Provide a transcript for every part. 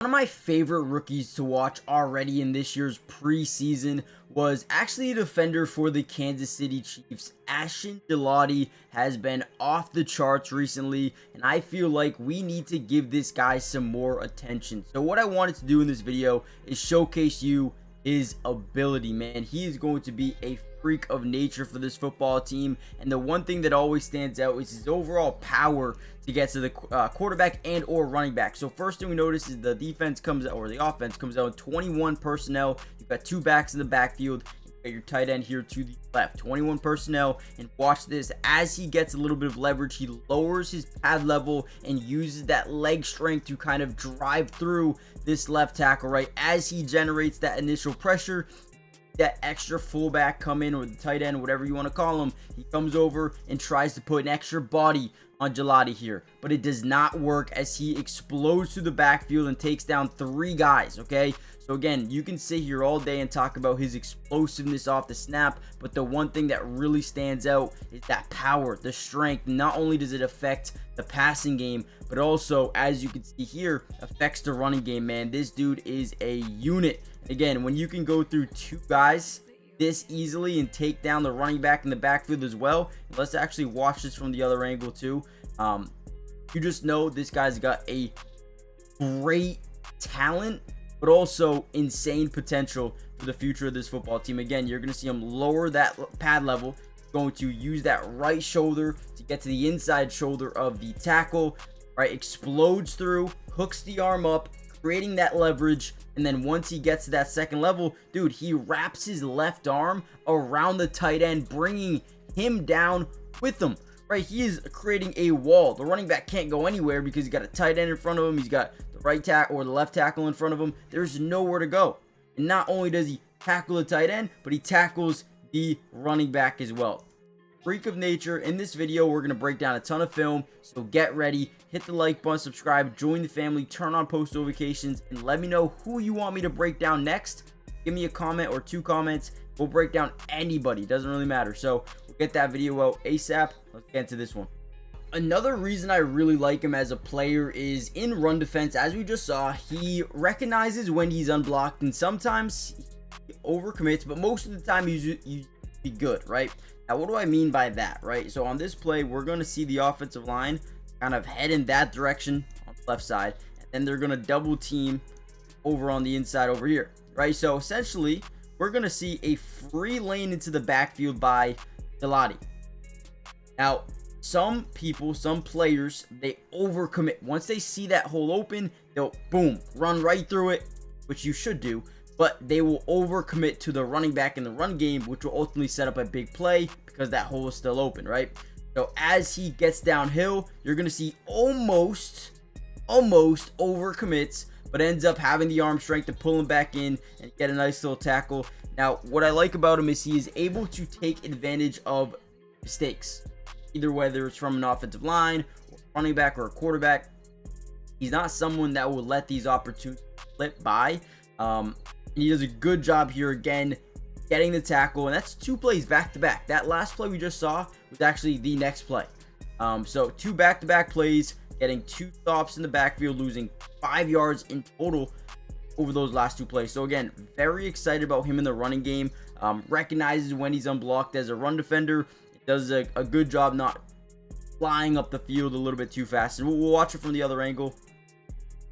One of my favorite rookies to watch already in this year's preseason was actually a defender for the Kansas City Chiefs. Ashton Gillotti has been off the charts recently, and I feel like we need to give this guy some more attention. So what I wanted to do in this video is showcase you his ability, man. He is going to be a freak of nature for this football team, and the one thing that always stands out is his overall power to get to the quarterback and or running back. So first thing we notice is the defense comes out, or the offense comes out with 21 personnel. You've got two backs in the backfield. You've got your tight end here to the left. 21 personnel, and watch this. As he gets a little bit of leverage, he lowers his pad level and uses that leg strength to kind of drive through this left tackle, right? As he generates that initial pressure, that extra fullback come in, or the tight end, whatever you want to call him, he comes over and tries to put an extra body on Gelotti here, but it does not work as he explodes through the backfield and takes down three guys. Okay, so again, you can sit here all day and talk about his explosiveness off the snap, but the one thing that really stands out is that power, the strength. Not only does it affect the passing game, but also, as you can see here, affects the running game, man. This dude is a unit. Again, when you can go through two guys this easily and take down the running back in the backfield as well. Let's actually watch this from the other angle too. You just know this guy's got a great talent, but also insane potential for the future of this football team. Again, you're going to see him lower that pad level. He's going to use that right shoulder to get to the inside shoulder of the tackle, right? Explodes through, hooks the arm up, creating that leverage, and then once he gets to that second level, dude, he wraps his left arm around the tight end, bringing him down with him, right? He is creating a wall. The running back can't go anywhere because he's got a tight end in front of him. He's got the right tackle or the left tackle in front of him. There's nowhere to go. And not only does he tackle the tight end, but he tackles the running back as well. Freak of nature. In this video, we're going to break down a ton of film, so get ready. Hit the like button, subscribe, join the family, turn on post notifications, and let me know who you want me to break down next. Give me a comment or two comments. We'll break down anybody. Doesn't really matter. So we'll get that video out ASAP. Let's get into this one. Another reason I really like him as a player is in run defense. As we just saw, he recognizes when he's unblocked, and sometimes he overcommits, but most of the time he's be good, right? Now, what do I mean by that, right? So on this play, we're going to see the offensive line kind of head in that direction on the left side, and then they're going to double team over on the inside over here, right? So essentially, we're going to see a free lane into the backfield by Gelotti. Now, some people, some players, they overcommit. Once they see that hole open, they'll boom, run right through it, which you should do. But they will overcommit to the running back in the run game, which will ultimately set up a big play because that hole is still open, right? So as he gets downhill, you're going to see almost overcommits, but ends up having the arm strength to pull him back in and get a nice little tackle. Now, what I like about him is he is able to take advantage of mistakes, either whether it's from an offensive line, or running back, or a quarterback. He's not someone that will let these opportunities slip by. And he does a good job here again, getting the tackle, and that's two plays back to back. That last play we just saw was actually the next play. So two back-to-back plays, getting two stops in the backfield, losing 5 yards in total over those last two plays. So again, very excited about him in the running game. Recognizes when he's unblocked as a run defender. Does a good job not flying up the field a little bit too fast. And we'll watch it from the other angle.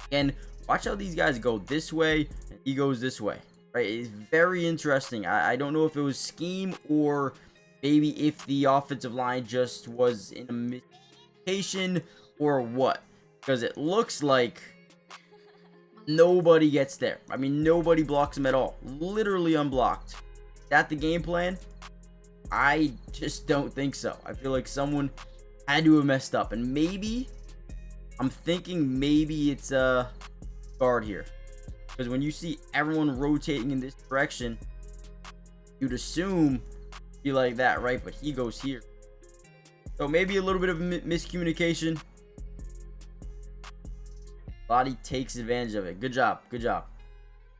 Again, watch how these guys go this way and he goes this way, right? It's very interesting. I don't know if it was scheme or maybe if the offensive line just was in a miscommunication or what, because it looks like nobody gets there. I mean, nobody blocks him at all. Literally unblocked. Is that the game plan? I just don't think so. I feel like someone had to have messed up, and maybe I'm thinking maybe it's a guard here, because when you see everyone rotating in this direction, you'd assume be like that, right? But he goes here, so maybe a little bit of miscommunication. Body takes advantage of it. Good job.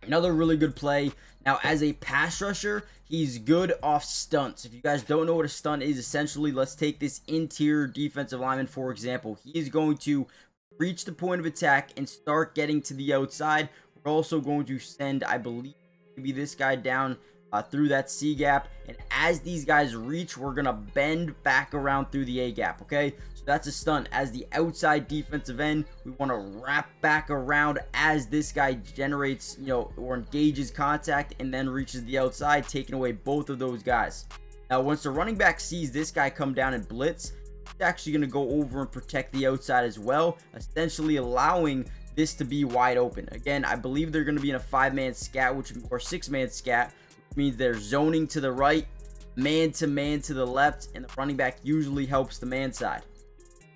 Another really good play. Now, as a pass rusher, he's good off stunts. If you guys don't know what a stunt is, essentially, let's take this interior defensive lineman, for example. He is going to reach the point of attack and start getting to the outside. We're also going to send, I believe, maybe this guy down through that C gap, and as these guys reach, we're gonna bend back around through the A gap. Okay, so that's a stunt. As the outside defensive end, we want to wrap back around as this guy generates, or engages contact and then reaches the outside, taking away both of those guys. Now once the running back sees this guy come down and blitz, he's actually going to go over and protect the outside as well, essentially allowing this to be wide open. Again, I believe they're going to be in a 5-man scat, or 6-man scat, which means they're zoning to the right, man to man to the left, and the running back usually helps the man side.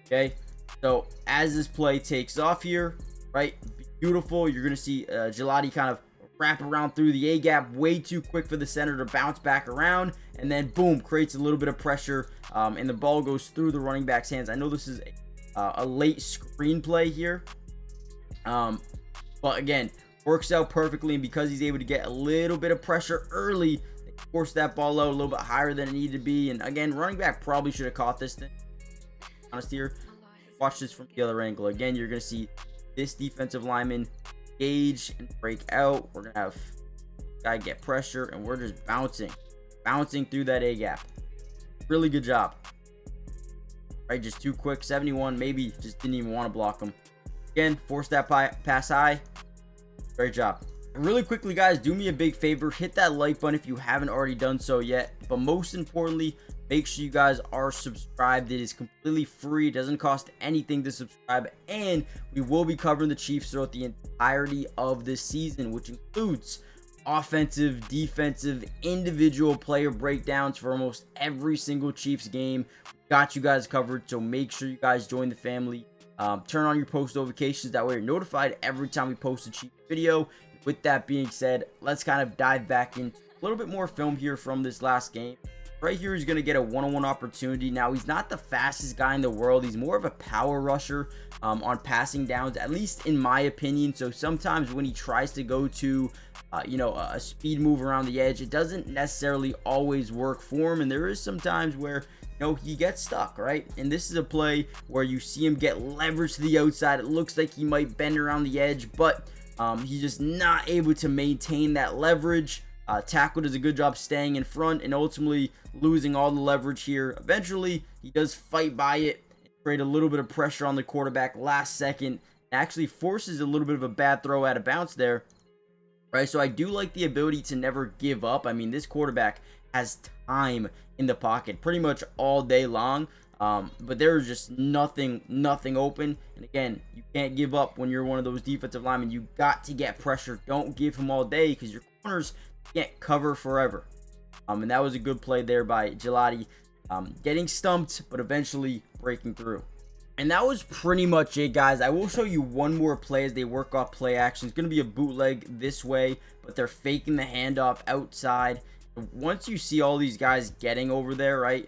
Okay, so as this play takes off here, right, beautiful, you're going to see Gelotti kind of wrap around through the A gap way too quick for the center to bounce back around, and then boom, creates a little bit of pressure, and the ball goes through the running back's hands. I know this is a late screenplay here, but again, works out perfectly, and because he's able to get a little bit of pressure early, they force that ball out a little bit higher than it needed to be. And again, running back probably should have caught this thing. Honest here, watch this from the other angle. Again, you're going to see this defensive lineman engage and break out. We're going to have guy get pressure, and we're just bouncing through that A gap. Really good job. Right, just too quick. 71, maybe just didn't even want to block him. Again, force that pass high. Great job. Really quickly, guys, do me a big favor, hit that like button if you haven't already done so yet, but most importantly, make sure you guys are subscribed. It is completely free, it doesn't cost anything to subscribe, and we will be covering the Chiefs throughout the entirety of this season, which includes offensive, defensive, individual player breakdowns for almost every single Chiefs game. Got you guys covered, so make sure you guys join the family. Turn on your post notifications, that way you're notified every time we post a Chiefs video. With that being said, let's kind of dive back into a little bit more film here from this last game. Right here, he's going to get a one-on-one opportunity. Now, he's not the fastest guy in the world. He's more of a power rusher on passing downs, at least in my opinion. So sometimes when he tries to go to, a speed move around the edge, it doesn't necessarily always work for him. And there is some times where, he gets stuck, right? And this is a play where you see him get leverage to the outside. It looks like he might bend around the edge, but he's just not able to maintain that leverage. Tackle does a good job staying in front and ultimately losing all the leverage here. Eventually, he does fight by it, create a little bit of pressure on the quarterback last second, and actually forces a little bit of a bad throw out of bounds there. Right, so I do like the ability to never give up. I mean, this quarterback has time in the pocket pretty much all day long, but there's just nothing open. And again, you can't give up when you're one of those defensive linemen. You got to get pressure. Don't give him all day, because your corners can't cover forever. And that was a good play there by Gelotti, getting stumped but eventually breaking through. And that was pretty much it, guys. I will show you one more play as they work off play action. It's going to be a bootleg this way, but they're faking the handoff outside. Once you see all these guys getting over there, right,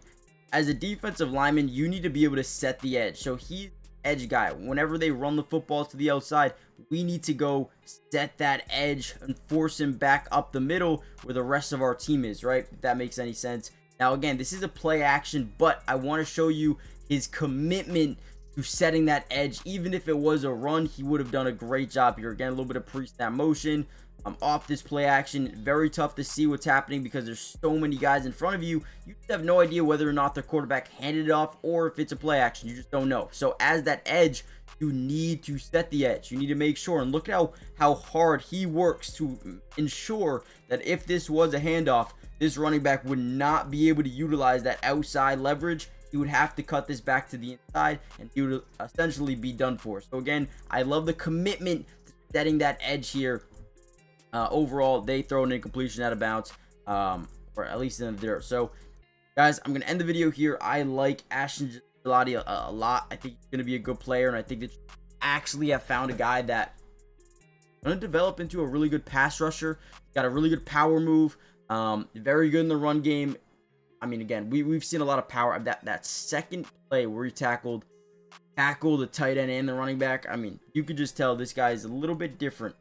as a defensive lineman, you need to be able to set the edge. So he's the edge guy. Whenever they run the football to the outside, we need to go set that edge and force him back up the middle where the rest of our team is, right? If that makes any sense. Now, again, this is a play action, but I want to show you his commitment to setting that edge. Even if it was a run, he would have done a great job here. Again, a little bit of pre-snap motion. Off this play action, very tough to see what's happening because there's so many guys in front of you. You just have no idea whether or not the quarterback handed it off or if it's a play action. You just don't know. So as that edge, you need to set the edge. You need to make sure, and look at how hard he works to ensure that if this was a handoff, this running back would not be able to utilize that outside leverage. He would have to cut this back to the inside, and he would essentially be done for. So again, I love the commitment to setting that edge here. Overall, they throw an incompletion out of bounds, or at least in the dirt. So, guys, I'm going to end the video here. I like Ashton Gillotte a lot. I think he's going to be a good player, and I think that you actually have found a guy that is going to develop into a really good pass rusher. He's got a really good power move, very good in the run game. I mean, again, we've seen a lot of power. That second play where he tackled the tight end and the running back, I mean, you could just tell this guy is a little bit different.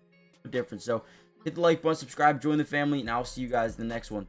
So, hit the like button, subscribe, join the family, and I'll see you guys in the next one.